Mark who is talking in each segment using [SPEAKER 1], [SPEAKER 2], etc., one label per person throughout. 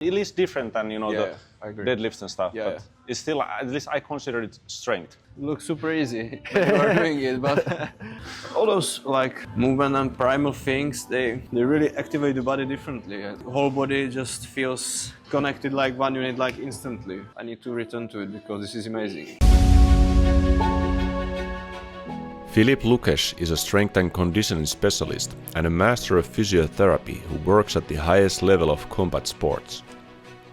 [SPEAKER 1] It is different than, the
[SPEAKER 2] I agree.
[SPEAKER 1] deadlifts and stuff,
[SPEAKER 2] Yeah,
[SPEAKER 1] but it's still, at least I consider it strength.
[SPEAKER 2] It looks super easy when you are doing it, but all those like movement and primal things, they really activate the body differently. The whole body just feels connected like one unit, like instantly. I need to return to it because this is amazing.
[SPEAKER 3] Filip Lukes is a strength and conditioning specialist and a master of physiotherapy who works at the highest level of combat sports.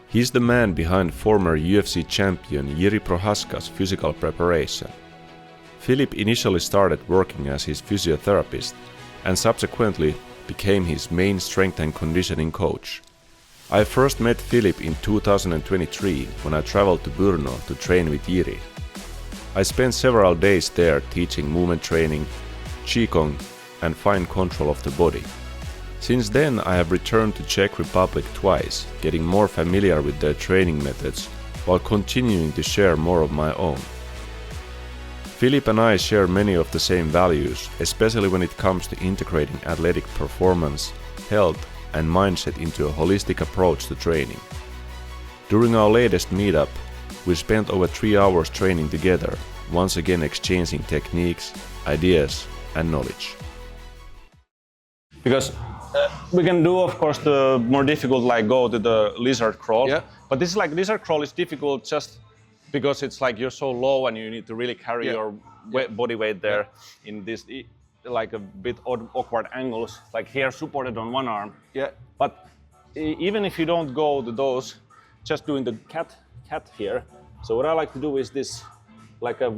[SPEAKER 3] He's the man behind former UFC champion Jiri Prochazka's physical preparation. Filip initially started working as his physiotherapist and subsequently became his main strength and conditioning coach. I first met Filip in 2023 when I traveled to Brno to train with Jiri. I spent several days there teaching movement training, qigong and fine control of the body. Since then I have returned to Czech Republic twice, getting more familiar with their training methods while continuing to share more of my own. Filip and I share many of the same values, especially when it comes to integrating athletic performance, health and mindset into a holistic approach to training. During our latest meetup, we spent over 3 hours training together, once again exchanging techniques, ideas and knowledge.
[SPEAKER 1] Because we can do, of course, the more difficult, like go to the lizard crawl.
[SPEAKER 2] Yeah.
[SPEAKER 1] But this is like lizard crawl is difficult just because it's like you're so low and you need to really carry your body weight there in this like a bit awkward angles, like here supported on one arm.
[SPEAKER 2] Yeah.
[SPEAKER 1] But even if you don't go to those, just doing the cat here. So what I like to do is this, like a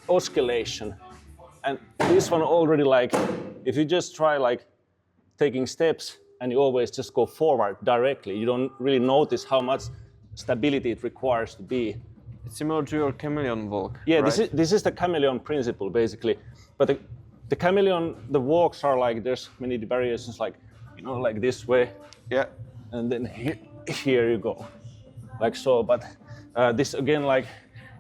[SPEAKER 1] oscillation, and this one already, like if you just try like taking steps and you always just go forward directly, you don't really notice how much stability it requires to be.
[SPEAKER 2] It's similar to your Chameleon walk.
[SPEAKER 1] Yeah,
[SPEAKER 2] right?
[SPEAKER 1] this is the Chameleon principle basically. But the Chameleon, the walks are like, there's many variations, like like this way.
[SPEAKER 2] Yeah.
[SPEAKER 1] And then here you go, like so. But this again, like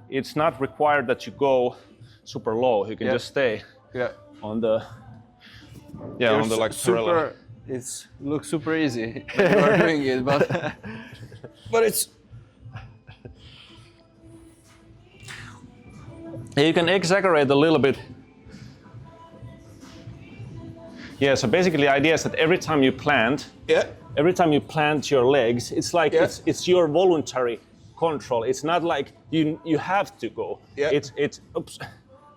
[SPEAKER 1] it's not required that you go super low. You can just stay on the on the like parallel.
[SPEAKER 2] It looks super easy when you are doing it, but it's.
[SPEAKER 1] You can exaggerate a little bit. Yeah, so basically the idea is that every time you plant, your legs, it's like it's your voluntary control. It's not like you have to go. Yeah. It's oops,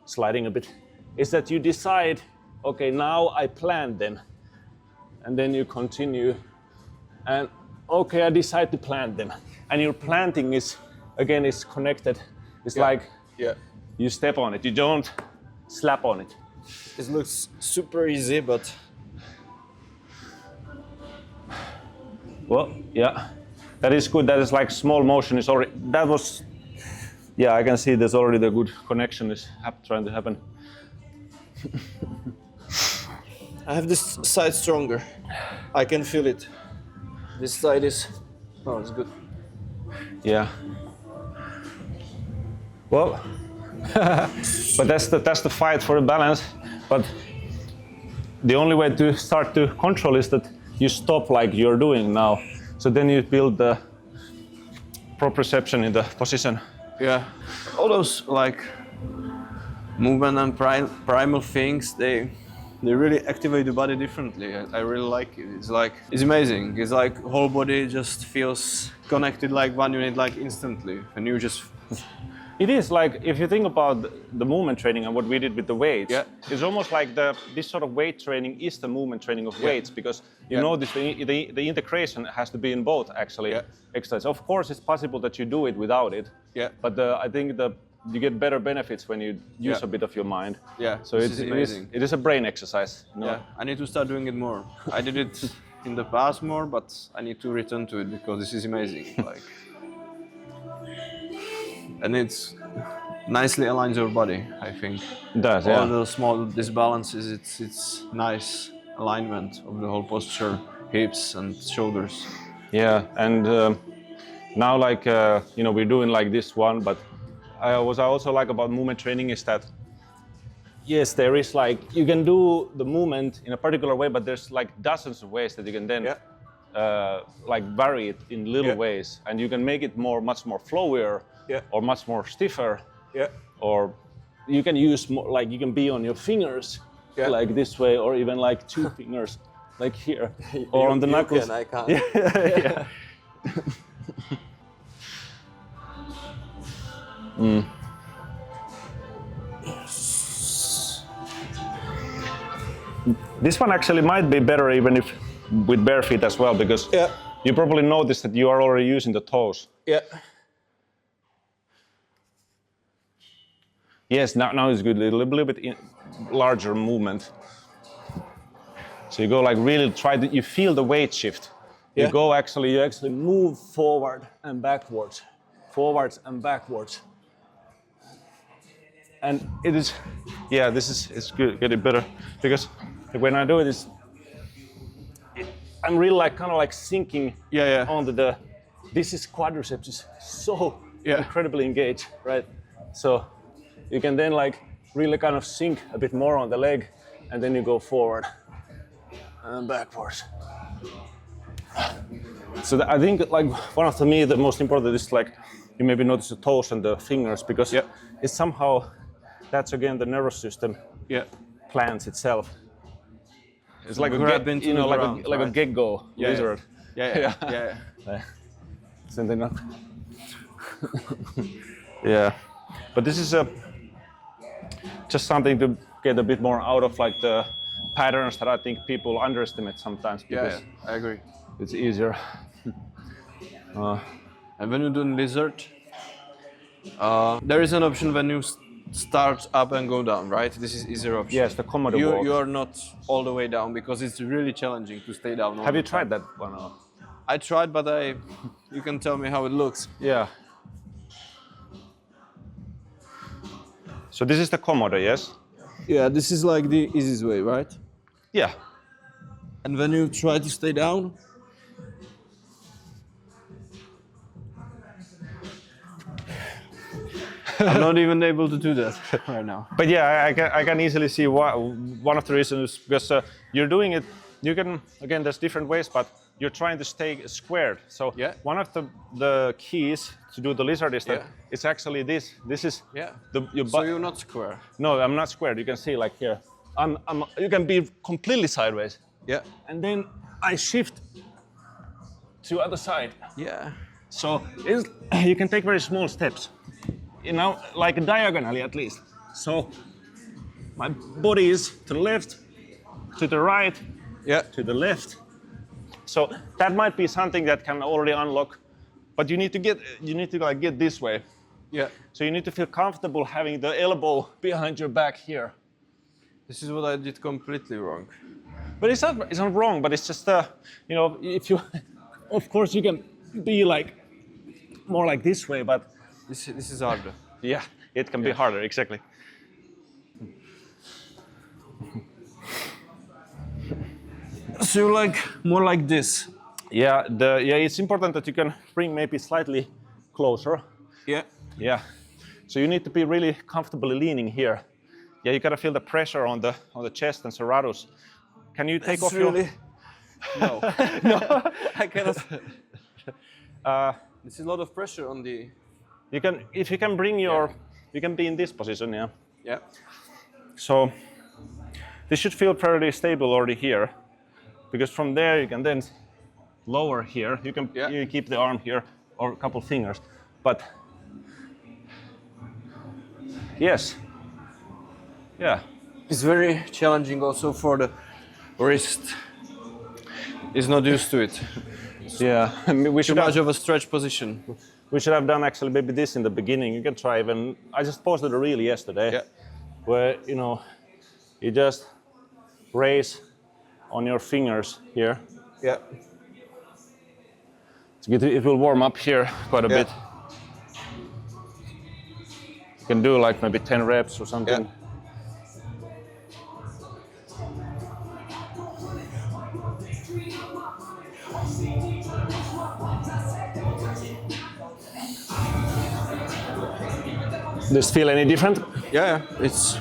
[SPEAKER 1] sliding a bit. It's that you decide, okay, now I plant them, and then you continue, and okay, I decide to plant them, and your planting is connected. It's like you step on it. You don't slap on it.
[SPEAKER 2] It looks super easy, but
[SPEAKER 1] well, yeah, that is good. That is like small motion is already. That was, I can see there's already the good connection is trying to happen.
[SPEAKER 2] I have this side stronger. I can feel it. This side is, it's good.
[SPEAKER 1] Yeah. Well, but that's the fight for the balance. But the only way to start to control is that you stop like you're doing now. So then you build the proprioception in the position.
[SPEAKER 2] Yeah. All those like movement and primal things, they really activate the body differently. I really like it. It's amazing. It's like whole body just feels connected like one unit, like instantly, and you just.
[SPEAKER 1] It is like, if you think about the movement training and what we did with the weights, it's almost like this sort of weight training is the movement training of weights, because you know the integration has to be in both actually exercise. Of course, it's possible that you do it without it, but I think you get better benefits when you use a bit of your mind. Yeah, so it is a brain exercise.
[SPEAKER 2] Yeah, I need to start doing it more. I did it in the past more, but I need to return to it because this is amazing. And it's nicely aligns your body, I think.
[SPEAKER 1] It does,
[SPEAKER 2] All the small disbalances, it's nice alignment of the whole posture, hips and shoulders.
[SPEAKER 1] Yeah, and now like, we're doing like this one, but I also like about movement training is that, yes, there is like, you can do the movement in a particular way, but there's like dozens of ways that you can then like vary it in little ways, and you can make it much more flowier, or much more stiffer, or you can use more, like you can be on your fingers, like this way, or even like 2 fingers, like here, or on the knuckles.
[SPEAKER 2] I can't.
[SPEAKER 1] Yeah. This one actually might be better even if with bare feet as well, because you probably noticed that you are already using the toes.
[SPEAKER 2] Yeah.
[SPEAKER 1] Yes, now it's good. A little bit larger movement. So you go like really you feel the weight shift. You actually move forward and backwards, and it is, it's good, getting better, because when I do this, I'm really like kind of like sinking onto this quadriceps is so incredibly engaged, right? So you can then like really kind of sink a bit more on the leg, and then you go forward and backwards. So I think like one of the most important is like you maybe notice the toes and the fingers, because it's somehow that's again the nervous system plans itself. It's like a gecko lizard.
[SPEAKER 2] Yeah.
[SPEAKER 1] Something up. Yeah, but this is just something to get a bit more out of like the patterns that I think people underestimate sometimes. Because
[SPEAKER 2] I agree.
[SPEAKER 1] It's easier.
[SPEAKER 2] And when you do lizard, there is an option when you start up and go down, right? This is easier option.
[SPEAKER 1] Yes, the Komodo walk.
[SPEAKER 2] You are not all the way down, because it's really challenging to stay down.
[SPEAKER 1] Have you tried that one?
[SPEAKER 2] I tried, but you can tell me how it looks.
[SPEAKER 1] Yeah. So this is the Komodo, yes?
[SPEAKER 2] Yeah, this is like the easiest way, right?
[SPEAKER 1] Yeah.
[SPEAKER 2] And when you try to stay down, I'm not even able to do that right now.
[SPEAKER 1] But yeah, I can easily see why. One of the reasons is because you're doing it. You can, again, there's different ways, but you're trying to stay squared. So one of the keys to do the lizard is that it's actually this. This is your butt.
[SPEAKER 2] So you're not square.
[SPEAKER 1] No, I'm not squared. You can see like here. You can be completely sideways.
[SPEAKER 2] Yeah.
[SPEAKER 1] And then I shift to other side.
[SPEAKER 2] Yeah.
[SPEAKER 1] So you can take very small steps. You know, like diagonally at least. So my body is to the left, to the right, to the left. So that might be something that can already unlock, but you need to like get this way.
[SPEAKER 2] Yeah.
[SPEAKER 1] So you need to feel comfortable having the elbow behind your back here.
[SPEAKER 2] This is what I did completely wrong.
[SPEAKER 1] But it's not wrong, but it's just you know, if you of course you can be like more like this way, but
[SPEAKER 2] this is harder.
[SPEAKER 1] Yeah, it can be harder, exactly.
[SPEAKER 2] So you like more like this?
[SPEAKER 1] Yeah, it's important that you can bring maybe slightly closer.
[SPEAKER 2] Yeah.
[SPEAKER 1] Yeah. So you need to be really comfortably leaning here. Yeah, you gotta feel the pressure on the chest and serratus. Can you take off
[SPEAKER 2] really... No.
[SPEAKER 1] No,
[SPEAKER 2] I cannot. There's a lot of pressure on the.
[SPEAKER 1] You can, if you can bring your, you can be in this position, yeah.
[SPEAKER 2] Yeah.
[SPEAKER 1] So this should feel fairly stable already here, because from there you can then lower here. You can you keep the arm here or a couple fingers, but yes, yeah.
[SPEAKER 2] It's very challenging also for the wrist. It's not used to it.
[SPEAKER 1] Yeah, we should
[SPEAKER 2] Too much of a stretch position.
[SPEAKER 1] We should have done actually maybe this in the beginning. You can try even. I just posted a reel yesterday, where you just raise on your fingers here.
[SPEAKER 2] Yeah.
[SPEAKER 1] It will warm up here quite a bit. You can do like maybe 10 reps or something.
[SPEAKER 2] Yeah.
[SPEAKER 1] Does it feel any different?
[SPEAKER 2] Yeah, it's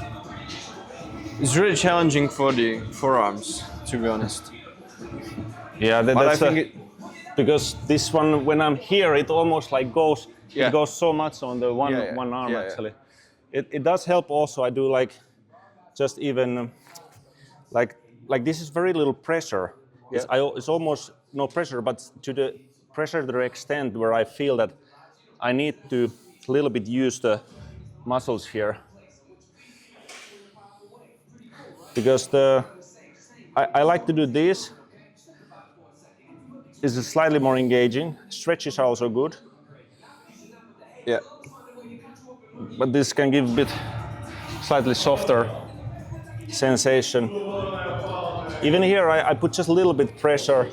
[SPEAKER 2] really challenging for the forearms, to be honest.
[SPEAKER 1] Yeah,
[SPEAKER 2] but I think
[SPEAKER 1] because this one, when I'm here, it almost like goes.
[SPEAKER 2] Yeah.
[SPEAKER 1] It goes so much on the one arm actually. It does help also. I do like just even like this is very little pressure. It's almost no pressure, but to the pressure to the extent where I feel that I need to a little bit use the muscles here. Because I like to do this. This is slightly more engaging. Stretches are also good.
[SPEAKER 2] Yeah.
[SPEAKER 1] But this can give a bit slightly softer sensation. Even here I put just a little bit pressure.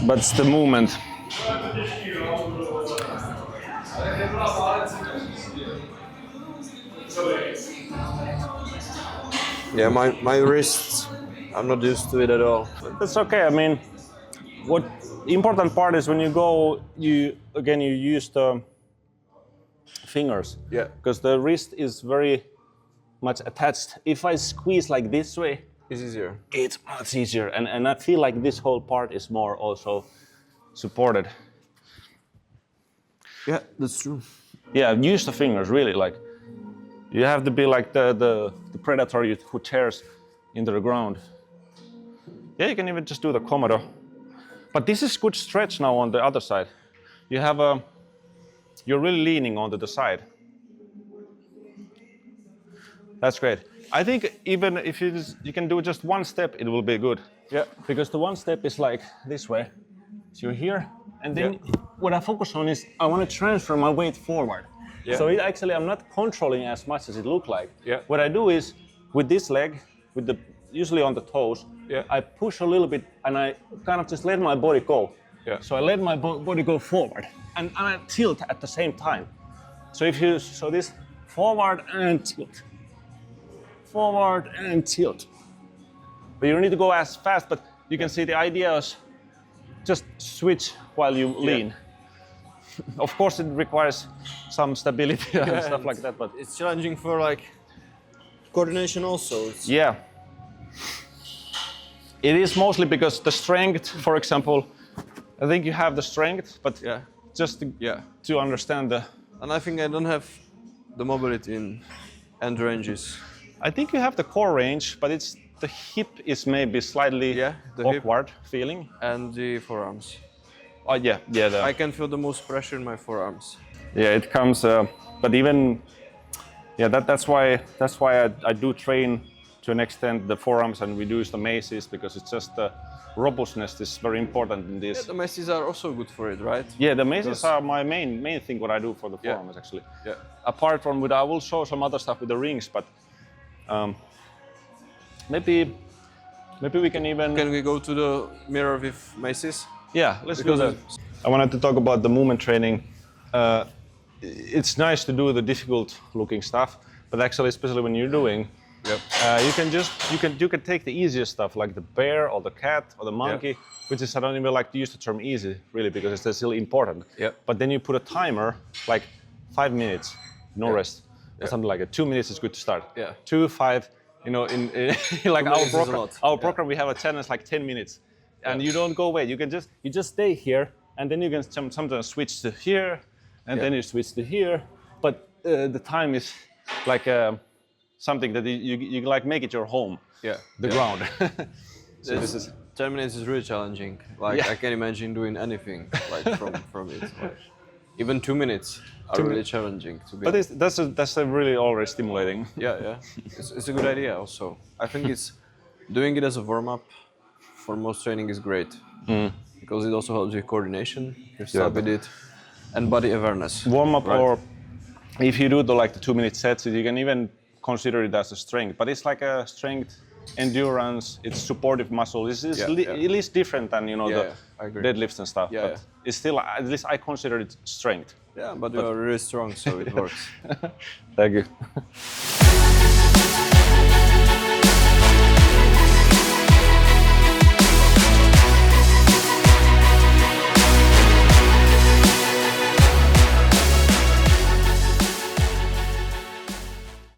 [SPEAKER 1] But it's the movement.
[SPEAKER 2] Yeah, my wrists, I'm not used to it at all.
[SPEAKER 1] That's okay. I mean, what important part is when you go, you use the fingers.
[SPEAKER 2] Yeah.
[SPEAKER 1] Because the wrist is very much attached. If I squeeze like this way,
[SPEAKER 2] It's easier.
[SPEAKER 1] it's much easier. And I feel like this whole part is more also supported.
[SPEAKER 2] Yeah, that's true.
[SPEAKER 1] Yeah, use the fingers really. Like you have to be like the predator who tears into the ground. Yeah, you can even just do the Komodo. But this is good stretch now on the other side. You have you're really leaning onto the side. That's great. I think even if you can do just one step, it will be good.
[SPEAKER 2] Yeah.
[SPEAKER 1] Because the one step is like this way. So you're here, and then what I focus on is I want to transfer my weight forward.
[SPEAKER 2] Yeah.
[SPEAKER 1] So actually I'm not controlling as much as it looks like.
[SPEAKER 2] Yeah.
[SPEAKER 1] What I do is with this leg, usually on the toes, I push a little bit and I kind of just let my body go.
[SPEAKER 2] Yeah.
[SPEAKER 1] So I let my body go forward and I tilt at the same time. So this forward and tilt. Forward and tilt. But you don't need to go as fast, but you can see the idea is just switch while you lean. Of course, it requires some stability and stuff like that, but
[SPEAKER 2] it's challenging for like coordination also.
[SPEAKER 1] Yeah. It is mostly because the strength, for example, I think you have the strength, but just to understand
[SPEAKER 2] And I think I don't have the mobility in end ranges.
[SPEAKER 1] I think you have the core range, but the hip is maybe slightly awkward feeling.
[SPEAKER 2] And the forearms.
[SPEAKER 1] Oh yeah.
[SPEAKER 2] I can feel the most pressure in my forearms.
[SPEAKER 1] Yeah, it comes. But even that's why I do train to an extent the forearms and we use the maces because it's just the robustness is very important in this.
[SPEAKER 2] Yeah, the maces are also good for it, right?
[SPEAKER 1] Yeah, the maces are my main thing what I do for the forearms actually.
[SPEAKER 2] Yeah.
[SPEAKER 1] Apart from I will show some other stuff with the rings, but maybe we can even.
[SPEAKER 2] Can we go to the mirror with maces?
[SPEAKER 1] Yeah, let's do that. I wanted to talk about the movement training. It's nice to do the difficult looking stuff, but actually, especially when you're doing, you can take the easiest stuff like the bear or the cat or the monkey, which is I don't even like to use the term easy really because it's still important.
[SPEAKER 2] Yeah.
[SPEAKER 1] But then you put a timer like 5 minutes, no rest, or something like that. 2 minutes is good to start.
[SPEAKER 2] Yeah.
[SPEAKER 1] 2, 5. You know, in like our program, we have a challenge like 10 minutes, and you don't go away. You just stay here, and then you can sometimes switch to here, and then you switch to here. But the time is like something that you like make it your home.
[SPEAKER 2] Yeah.
[SPEAKER 1] The ground.
[SPEAKER 2] So this is 10 minutes is really challenging. Like I can't imagine doing anything like from it. Like, even 2 minutes are really challenging to be.
[SPEAKER 1] But that's a really already stimulating.
[SPEAKER 2] Yeah. It's a good idea also. I think it's doing it as a warm-up for most training is great. Because it also helps with coordination, your stability, and body awareness.
[SPEAKER 1] Warm-up or if you do the 2 minute sets, you can even consider it as a strength. But it's like a strength, endurance, it's supportive muscle. It's at least different than the deadlifts and stuff.
[SPEAKER 2] Yeah,
[SPEAKER 1] but it's still, at least I consider it strength.
[SPEAKER 2] Yeah, but you are really strong, so it works.
[SPEAKER 1] Thank you.